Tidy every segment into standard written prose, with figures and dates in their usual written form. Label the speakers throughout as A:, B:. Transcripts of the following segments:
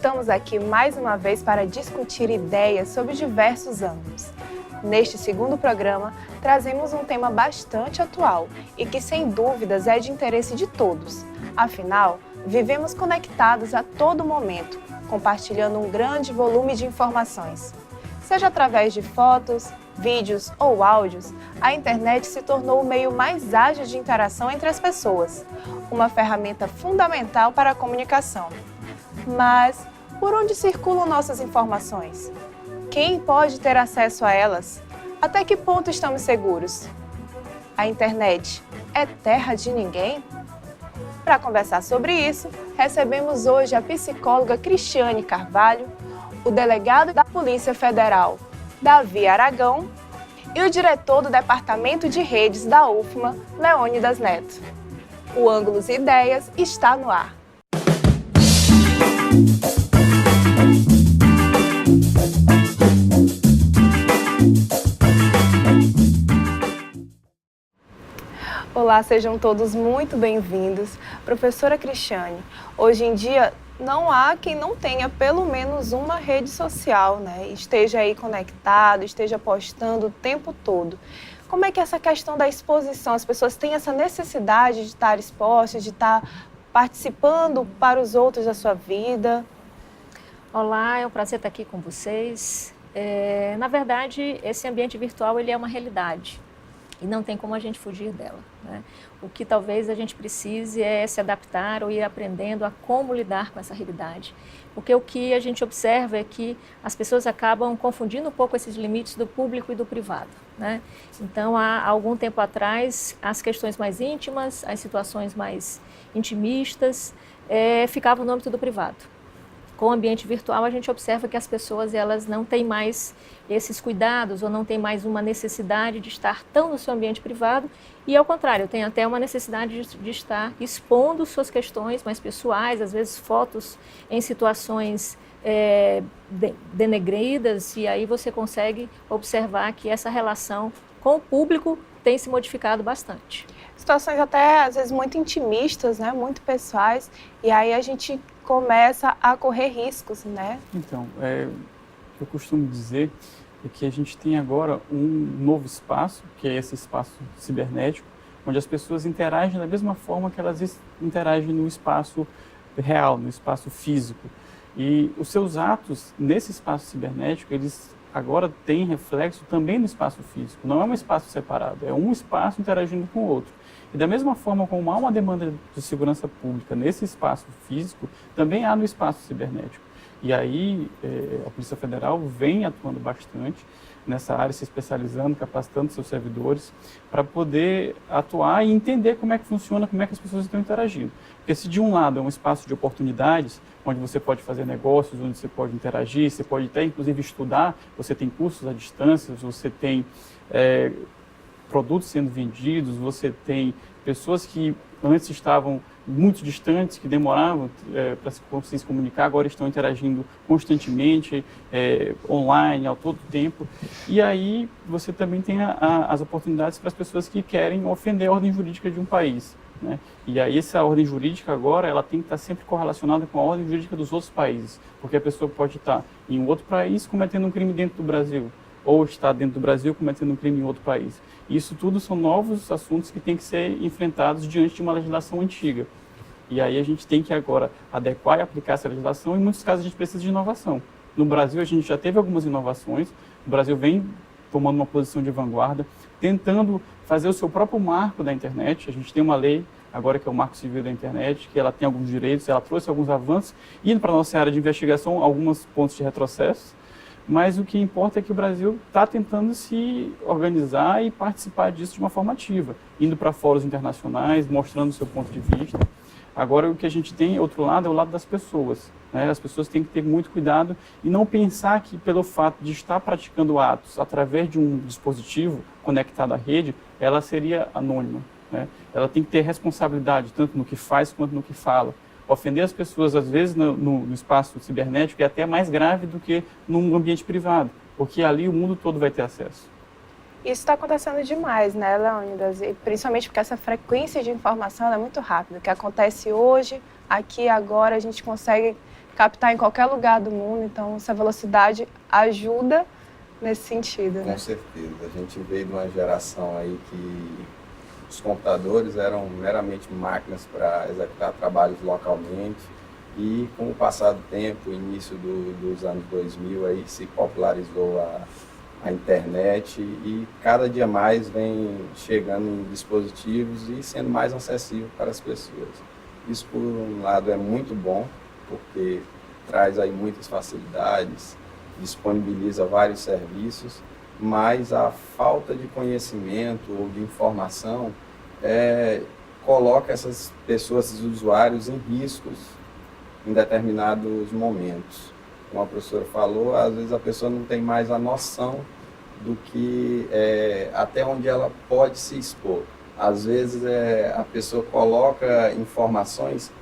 A: Estamos aqui mais uma vez para discutir ideias sobre diversos ângulos. Neste segundo programa, trazemos um tema bastante atual e que, sem dúvidas, é de interesse de todos. Afinal, vivemos conectados a todo momento, compartilhando um grande volume de informações. Seja através de fotos, vídeos ou áudios, a internet se tornou o meio mais ágil de interação entre as pessoas, uma ferramenta fundamental para a comunicação. Mas, por onde circulam nossas informações? Quem pode ter acesso a elas? Até que ponto estamos seguros? A internet é terra de ninguém? Para conversar sobre isso, recebemos hoje a psicóloga Cristiane Carvalho, o delegado da Polícia Federal, Davi Aragão, e o diretor do Departamento de Redes da UFMA, Leônidas Neto. O Ângulos e Ideias está no ar. Olá, sejam todos muito bem-vindos. Professora Cristiane, hoje em dia não há quem não tenha pelo menos uma rede social, né? Esteja aí conectado, esteja postando o tempo todo. Como é que essa questão da exposição, as pessoas têm essa necessidade de estar expostas, de estar participando para os outros da sua vida?
B: Olá, é um prazer estar aqui com vocês. Na verdade, esse ambiente virtual ele é uma realidade e não tem como a gente fugir dela, né? O que talvez a gente precise é se adaptar ou ir aprendendo a como lidar com essa realidade. Porque o que a gente observa é que as pessoas acabam confundindo um pouco esses limites do público e do privado, né? Então, há algum tempo atrás, as questões mais íntimas, as situações mais intimistas, ficavam no âmbito do privado. Com o ambiente virtual, a gente observa que as pessoas elas não têm mais esses cuidados ou não têm mais uma necessidade de estar tão no seu ambiente privado e, ao contrário, tem até uma necessidade de estar expondo suas questões mais pessoais, às vezes fotos em situações denegridas, e aí você consegue observar que essa relação com o público tem se modificado bastante.
A: Situações até, às vezes, muito intimistas, né? Muito pessoais, e aí a gente começa a correr riscos, né?
C: Então, o que eu costumo dizer é que a gente tem agora um novo espaço, que é esse espaço cibernético, onde as pessoas interagem da mesma forma que elas interagem no espaço real, no espaço físico. E os seus atos nesse espaço cibernético, eles agora têm reflexo também no espaço físico. Não é um espaço separado, é um espaço interagindo com o outro. E da mesma forma como há uma demanda de segurança pública nesse espaço físico, também há no espaço cibernético. E aí a Polícia Federal vem atuando bastante nessa área, se especializando, capacitando seus servidores para poder atuar e entender como é que funciona, como é que as pessoas estão interagindo. Porque se de um lado é um espaço de oportunidades, onde você pode fazer negócios, onde você pode interagir, você pode até inclusive estudar, você tem cursos à distância, você tem produtos sendo vendidos, você tem pessoas que antes estavam muito distantes, que demoravam para se comunicar, agora estão interagindo constantemente, online, ao todo tempo. E aí você também tem as oportunidades para as pessoas que querem ofender a ordem jurídica de um país, né? E aí essa ordem jurídica agora, ela tem que estar sempre correlacionada com a ordem jurídica dos outros países, porque a pessoa pode estar em um outro país cometendo um crime dentro do Brasil, ou está dentro do Brasil cometendo um crime em outro país. Isso tudo são novos assuntos que têm que ser enfrentados diante de uma legislação antiga. E aí a gente tem que agora adequar e aplicar essa legislação, e em muitos casos a gente precisa de inovação. No Brasil a gente já teve algumas inovações, o Brasil vem tomando uma posição de vanguarda, tentando fazer o seu próprio marco da internet. A gente tem uma lei agora que é o Marco Civil da Internet, que ela tem alguns direitos, ela trouxe alguns avanços, e para a nossa área de investigação, alguns pontos de retrocesso. Mas o que importa é que o Brasil está tentando se organizar e participar disso de uma forma ativa, indo para fóruns internacionais, mostrando o seu ponto de vista. Agora, o que a gente tem, outro lado, é o lado das pessoas, né? As pessoas têm que ter muito cuidado e não pensar que, pelo fato de estar praticando atos através de um dispositivo conectado à rede, ela seria anônima, né? Ela tem que ter responsabilidade, tanto no que faz quanto no que fala. Ofender as pessoas, às vezes, no espaço cibernético é até mais grave do que num ambiente privado, porque ali o mundo todo vai ter acesso.
A: Isso está acontecendo demais, né, Leônidas? E principalmente porque essa frequência de informação é muito rápida. O que acontece hoje, aqui, agora, a gente consegue captar em qualquer lugar do mundo, então essa velocidade ajuda nesse sentido, né?
D: Com certeza. A gente veio de uma geração aí que os computadores eram meramente máquinas para executar trabalhos localmente e com o passar do tempo, início dos anos 2000, aí se popularizou a internet e cada dia mais vem chegando em dispositivos e sendo mais acessível para as pessoas. Isso, por um lado, é muito bom, porque traz aí muitas facilidades, disponibiliza vários serviços, mas a falta de conhecimento ou de informação coloca essas pessoas, esses usuários, em riscos em determinados momentos. Como a professora falou, às vezes a pessoa não tem mais a noção do que até onde ela pode se expor. Às vezes a pessoa coloca informações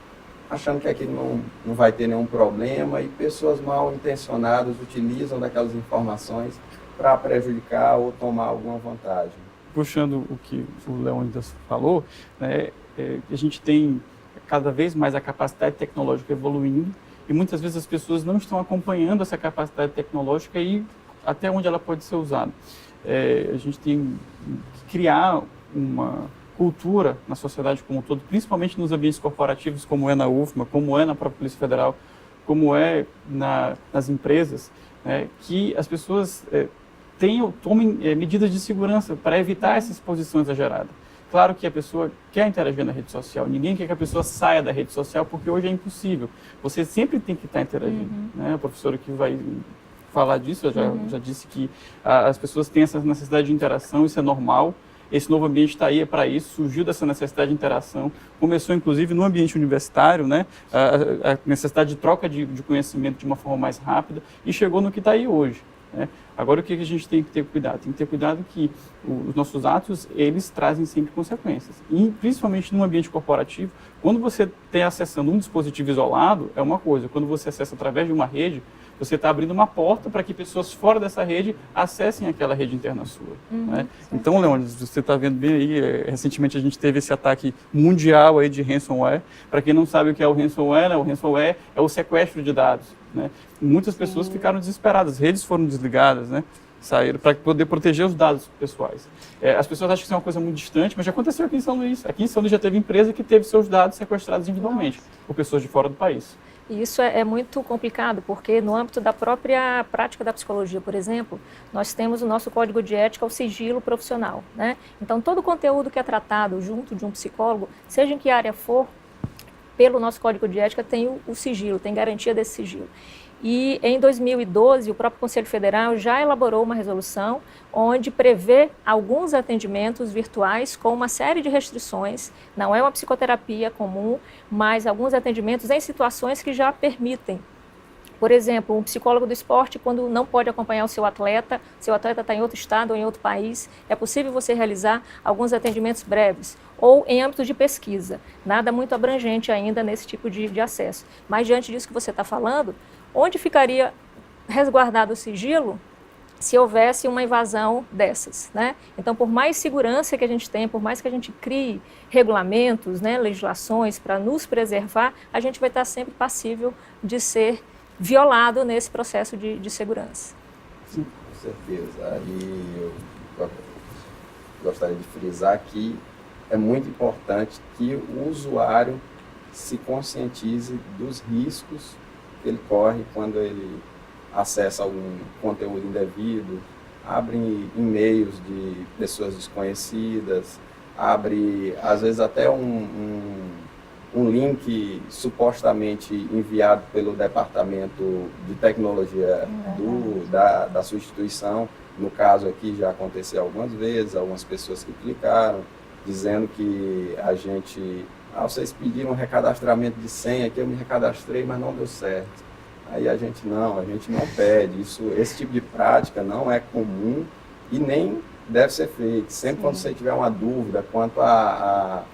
D: achando que aquilo não vai ter nenhum problema e pessoas mal intencionadas utilizam daquelas informações para prejudicar ou tomar alguma vantagem.
C: Puxando o que o Leônidas falou, né, a gente tem cada vez mais a capacidade tecnológica evoluindo e muitas vezes as pessoas não estão acompanhando essa capacidade tecnológica e até onde ela pode ser usada. A gente tem que criar uma cultura na sociedade como um todo, principalmente nos ambientes corporativos, como é na UFMA, como é na própria Polícia Federal, como é nas empresas, né, que as pessoas tomem medidas de segurança para evitar essa exposição exagerada. Claro que a pessoa quer interagir na rede social, ninguém quer que a pessoa saia da rede social, porque hoje é impossível. Você sempre tem que estar interagindo. Né? A professora que vai falar disso, já disse que as pessoas têm essa necessidade de interação, isso é normal. Esse novo ambiente está aí para isso, surgiu dessa necessidade de interação, começou inclusive no ambiente universitário, né, a necessidade de troca de conhecimento de uma forma mais rápida e chegou no que está aí hoje. Né? Agora o que a gente tem que ter cuidado? Tem que ter cuidado que os nossos atos, eles trazem sempre consequências. E principalmente no ambiente corporativo, quando você tem acessando um dispositivo isolado, é uma coisa. Quando você acessa através de uma rede, você está abrindo uma porta para que pessoas fora dessa rede acessem aquela rede interna sua. Né? Então, Leônidas, você está vendo bem aí, recentemente a gente teve esse ataque mundial aí de ransomware. Para quem não sabe o que é o ransomware, né? O ransomware é o sequestro de dados. Né? Muitas pessoas ficaram desesperadas, as redes foram desligadas, né? Saíram para poder proteger os dados pessoais. As pessoas acham que isso é uma coisa muito distante, mas já aconteceu aqui em São Luís. Aqui em São Luís já teve empresa que teve seus dados sequestrados individualmente por pessoas de fora do país.
B: E isso é muito complicado, porque no âmbito da própria prática da psicologia, por exemplo, nós temos o nosso código de ética, o sigilo profissional. Né? Então, todo o conteúdo que é tratado junto de um psicólogo, seja em que área for, pelo nosso código de ética tem o sigilo, tem garantia desse sigilo. E em 2012, o próprio Conselho Federal já elaborou uma resolução onde prevê alguns atendimentos virtuais com uma série de restrições. Não é uma psicoterapia comum, mas alguns atendimentos em situações que já permitem. Por exemplo, um psicólogo do esporte, quando não pode acompanhar o seu atleta está em outro estado ou em outro país, é possível você realizar alguns atendimentos breves. Ou em âmbito de pesquisa, nada muito abrangente ainda nesse tipo de acesso. Mas diante disso que você está falando, onde ficaria resguardado o sigilo se houvesse uma invasão dessas, né? Então, por mais segurança que a gente tem, por mais que a gente crie regulamentos, né, legislações para nos preservar, a gente vai estar sempre passível de ser violado nesse processo de segurança.
D: Sim, com certeza. E eu gostaria de frisar que é muito importante que o usuário se conscientize dos riscos que ele corre quando ele acessa algum conteúdo indevido, abre e-mails de pessoas desconhecidas, abre, às vezes, até um link supostamente enviado pelo departamento de tecnologia da sua instituição. No caso aqui já aconteceu algumas vezes, algumas pessoas que clicaram, dizendo que a gente... vocês pediram um recadastramento de senha, que eu me recadastrei, mas não deu certo. Aí a gente não pede. Esse tipo de prática não é comum e nem deve ser feito. Sempre quando você tiver uma dúvida quanto à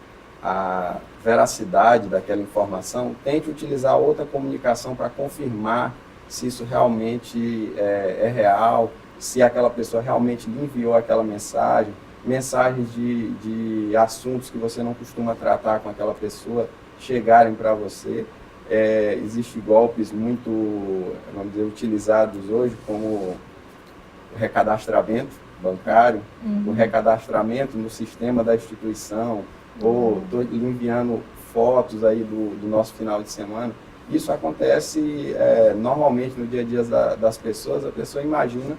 D: veracidade daquela informação, tente utilizar outra comunicação para confirmar se isso realmente é real, se aquela pessoa realmente lhe enviou aquela mensagem, mensagens de assuntos que você não costuma tratar com aquela pessoa chegarem para você. Existem golpes muito, vamos dizer, utilizados hoje, como o recadastramento bancário, o recadastramento no sistema da instituição, ou estou enviando fotos aí do nosso final de semana. Isso acontece normalmente no dia a dia das pessoas, a pessoa imagina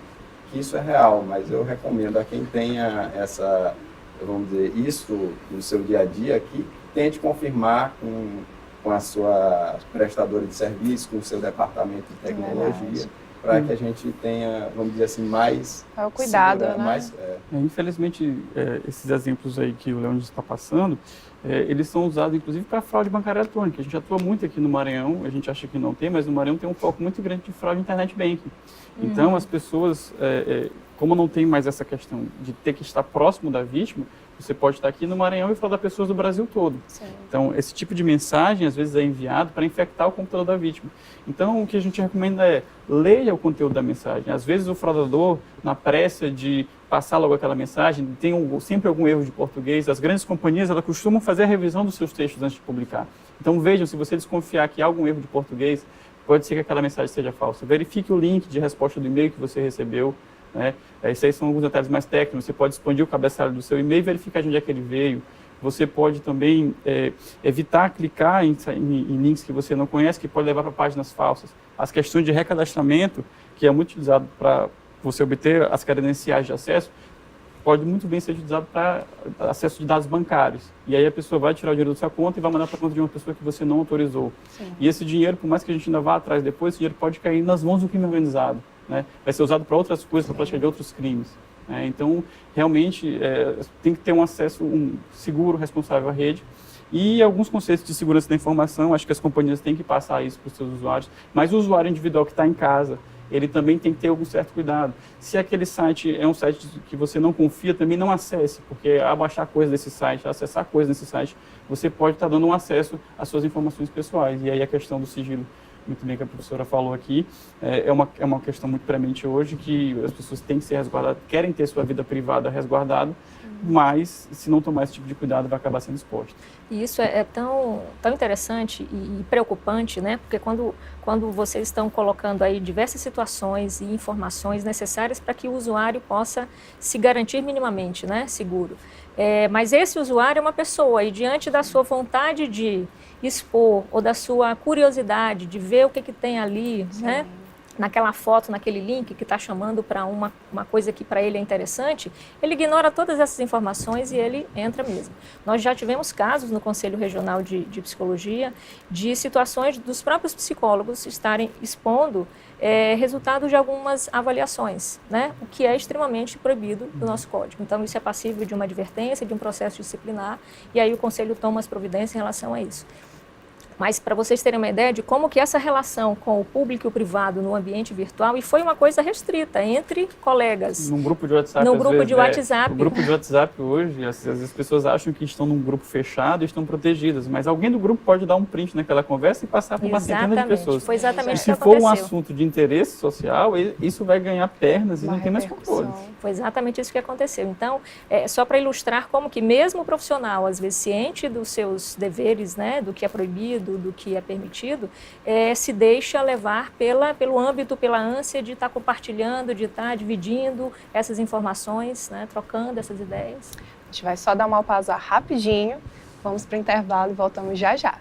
D: que isso é real, mas eu recomendo a quem tenha vamos dizer, isso no seu dia a dia, que tente confirmar com a sua prestadora de serviço, com o seu departamento de tecnologia, para que a gente tenha, vamos dizer assim, mais
A: o cuidado,
C: Infelizmente, esses exemplos aí que o Leandro está passando, eles são usados, inclusive, para fraude bancária eletrônica. A gente atua muito aqui no Maranhão, a gente acha que não tem, mas no Maranhão tem um foco muito grande de fraude internet banking. Então, as pessoas, como não tem mais essa questão de ter que estar próximo da vítima, você pode estar aqui no Maranhão e fraudar pessoas do Brasil todo.
A: Sim.
C: Então, esse tipo de mensagem, às vezes, é enviado para infectar o computador da vítima. Então, o que a gente recomenda é, leia o conteúdo da mensagem. Às vezes, o fraudador, na pressa de passar logo aquela mensagem, tem sempre algum erro de português. As grandes companhias, elas costumam fazer a revisão dos seus textos antes de publicar. Então, vejam, se você desconfiar que há algum erro de português, pode ser que aquela mensagem seja falsa. Verifique o link de resposta do e-mail que você recebeu. Esses aí são alguns detalhes mais técnicos. Você pode expandir o cabeçalho do seu e-mail e verificar de onde é que ele veio. Você pode também evitar clicar em links que você não conhece, que pode levar para páginas falsas. As questões de recadastramento, que é muito utilizado para você obter as credenciais de acesso, pode muito bem ser utilizado para acesso de dados bancários. E aí a pessoa vai tirar o dinheiro da sua conta e vai mandar para a conta de uma pessoa que você não autorizou.
A: Sim.
C: E esse dinheiro, por mais que a gente ainda vá atrás depois, esse dinheiro pode cair nas mãos do crime organizado. Vai ser usado para outras coisas, para a prática de outros crimes. Então, realmente, tem que ter um acesso seguro, responsável à rede. E alguns conceitos de segurança da informação, acho que as companhias têm que passar isso para os seus usuários. Mas o usuário individual que está em casa, ele também tem que ter algum certo cuidado. Se aquele site é um site que você não confia, também não acesse, porque ao baixar coisas desse site, acessar coisas desse site, você pode estar dando um acesso às suas informações pessoais. E aí a questão do sigilo, muito bem que a professora falou aqui, é uma questão muito premente hoje, que as pessoas têm que ser resguardadas, querem ter sua vida privada resguardada, mas se não tomar esse tipo de cuidado, vai acabar sendo exposto.
B: E isso é tão interessante e preocupante, né? Porque quando vocês estão colocando aí diversas situações e informações necessárias para que o usuário possa se garantir minimamente, né, seguro. Mas esse usuário é uma pessoa e diante da sua vontade de expor ou da sua curiosidade de ver o que tem ali, né? Naquela foto, naquele link que está chamando para uma coisa que para ele é interessante, ele ignora todas essas informações e ele entra mesmo. Nós já tivemos casos no Conselho Regional de Psicologia de situações dos próprios psicólogos estarem expondo resultados de algumas avaliações, né? O que é extremamente proibido do nosso código. Então, isso é passível de uma advertência, de um processo disciplinar, e aí o Conselho toma as providências em relação a isso. Mas para vocês terem uma ideia de como que essa relação com o público e o privado no ambiente virtual, e foi uma coisa restrita entre colegas.
C: Num grupo de WhatsApp,
B: num grupo de WhatsApp.
C: O grupo de WhatsApp hoje, às vezes as pessoas acham que estão num grupo fechado e estão protegidas, mas alguém do grupo pode dar um print naquela conversa e passar para uma centena de pessoas.
B: Foi exatamente isso
C: que
B: aconteceu.
C: Se for um assunto de interesse social, isso vai ganhar pernas e não tem mais controle.
B: Foi exatamente isso que aconteceu. Então, só para ilustrar como que mesmo o profissional, às vezes ciente dos seus deveres, né, do que é proibido, do que é permitido, se deixa levar pelo âmbito, pela ânsia de estar compartilhando, de estar dividindo essas informações, né, trocando essas ideias.
A: A gente vai só dar uma pausa rapidinho, vamos para o intervalo e voltamos já já.